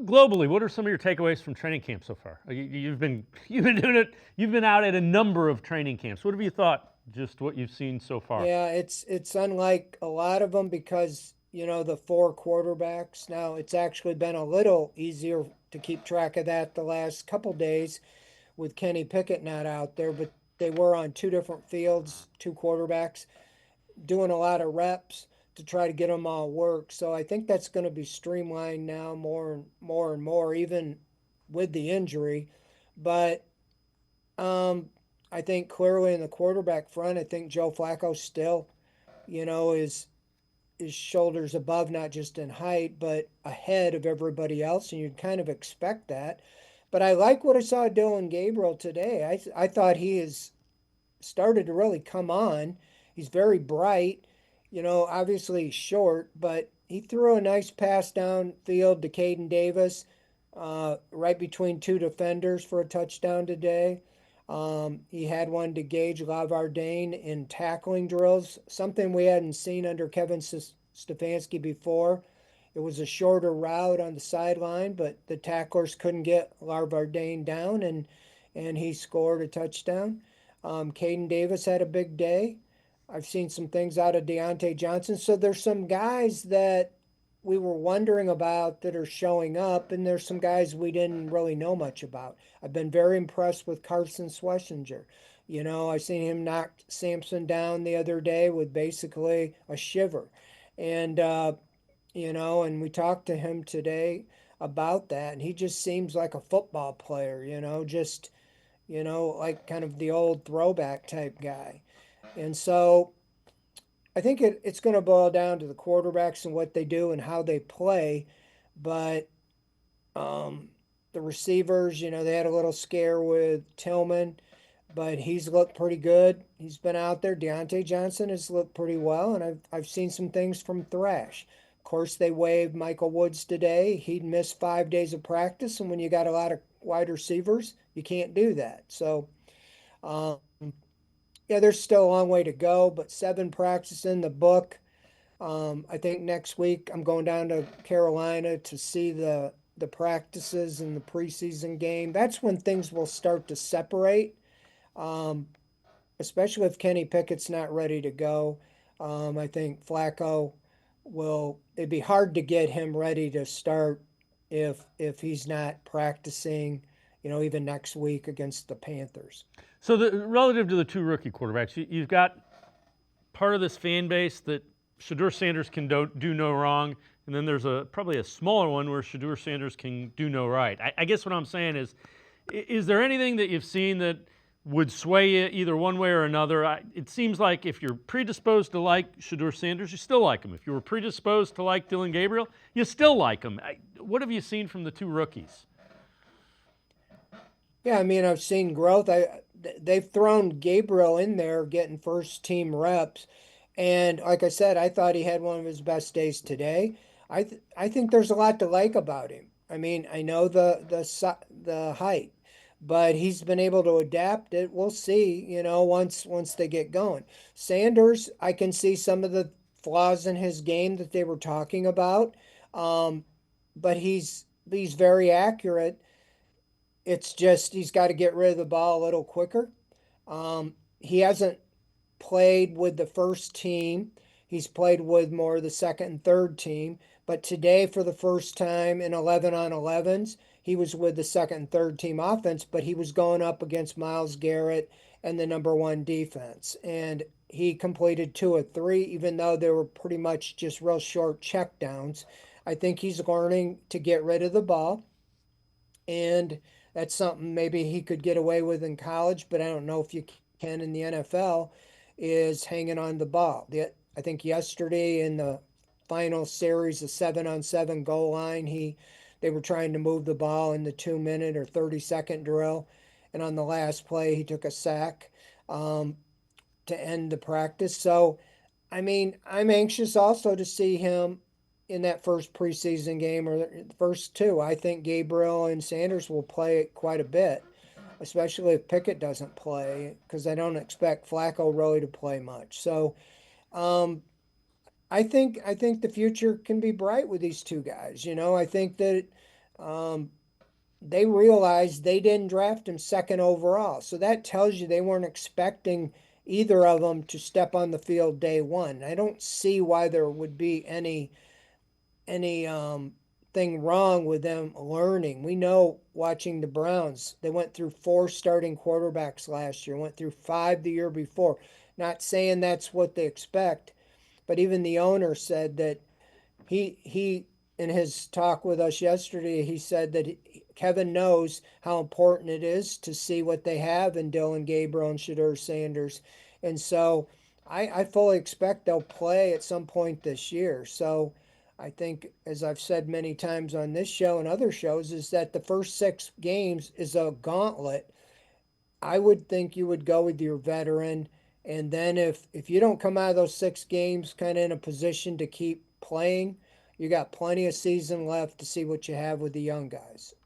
globally, what are some of your takeaways from training camp so far? You've been you've been doing it. You've been out at a number of training camps. What have you thought? Just what you've seen so far. Yeah, it's unlike a lot of them because, the four quarterbacks. Now, it's actually been a little easier to keep track of that the last couple days with Kenny Pickett not out there, but they were on two different fields, two quarterbacks, doing a lot of reps to try to get them all work. So I think that's going to be streamlined now more and more and more, even with the injury. But um, I think clearly in the quarterback front, I think Joe Flacco still, is shoulders above, not just in height, but ahead of everybody else, and you'd kind of expect that. But I like what I saw Dylan Gabriel today. I thought he has started to really come on. He's very bright, obviously he's short, but he threw a nice pass downfield to Caden Davis, right between two defenders for a touchdown today. He had one to Gage Lavardane in tackling drills, something we hadn't seen under Kevin Stefanski before. It was a shorter route on the sideline, but the tacklers couldn't get Lavardane down, and he scored a touchdown. Caden Davis had a big day. I've seen some things out of Deontay Johnson. So there's some guys that we were wondering about that are showing up, and there's some guys we didn't really know much about. I've been very impressed with Carson Schlesinger. I seen him knock Sampson down the other day with basically a shiver. And, and we talked to him today about that, and he just seems like a football player, just, like kind of the old throwback type guy. And so I think it's going to boil down to the quarterbacks and what they do and how they play. But the receivers, they had a little scare with Tillman, but he's looked pretty good. He's been out there. Deontay Johnson has looked pretty well, and I've seen some things from Thrash. Of course, they waived Michael Woods today. He'd missed 5 days of practice, and when you got a lot of wide receivers, you can't do that. So, um, yeah, there's still a long way to go, but 7 practices in the book. I think next week I'm going down to Carolina to see the practices and the preseason game. That's when things will start to separate, um, especially if Kenny Pickett's not ready to go. I think Flacco will. It'd be hard to get him ready to start if he's not practicing, even next week against the Panthers. So, relative to the two rookie quarterbacks, you've got part of this fan base that Shedeur Sanders can do no wrong, and then there's probably a smaller one where Shedeur Sanders can do no right. I guess what I'm saying is there anything that you've seen that would sway you either one way or another? It seems like if you're predisposed to like Shedeur Sanders, you still like him. If you were predisposed to like Dylan Gabriel, you still like him. What have you seen from the two rookies? Yeah, I mean, I've seen growth. They've thrown Gabriel in there getting first team reps, and like I said, I thought he had one of his best days today. I think there's a lot to like about him. I mean, I know the height, but he's been able to adapt it. We'll see, once they get going. Sanders, I can see some of the flaws in his game that they were talking about, um, but he's very accurate. It's just he's got to get rid of the ball a little quicker. He hasn't played with the first team. He's played with more of the second and third team. But today, for the first time in 11 on 11s, he was with the second and third team offense, but he was going up against Myles Garrett and the number one defense. And he completed 2 of 3, even though they were pretty much just real short checkdowns. I think he's learning to get rid of the ball, and that's something maybe he could get away with in college, but I don't know if you can in the NFL, is hanging on the ball. I think yesterday in the final series, the 7-on-7 goal line, they were trying to move the ball in the 2 minute or 30-second drill, and on the last play he took a sack, um, to end the practice. So, I mean, I'm anxious also to see him in that first preseason game or the first two. I think Gabriel and Sanders will play quite a bit, especially if Pickett doesn't play, because I don't expect Flacco really to play much. So, um, I think the future can be bright with these two guys. I think that They realized they didn't draft him second overall. So that tells you they weren't expecting either of them to step on the field day one. I don't see why there would be any thing wrong with them learning. We know watching the Browns, they went through four starting quarterbacks last year, went through five the year before. Not saying that's what they expect, but even the owner said that he in his talk with us yesterday, he said that Kevin knows how important it is to see what they have in Dylan Gabriel and Shadur Sanders, and so I fully expect they'll play at some point this year. So I think, as I've said many times on this show and other shows, is that the first six games is a gauntlet. I would think you would go with your veteran, and then if you don't come out of those six games kind of in a position to keep playing, you got plenty of season left to see what you have with the young guys.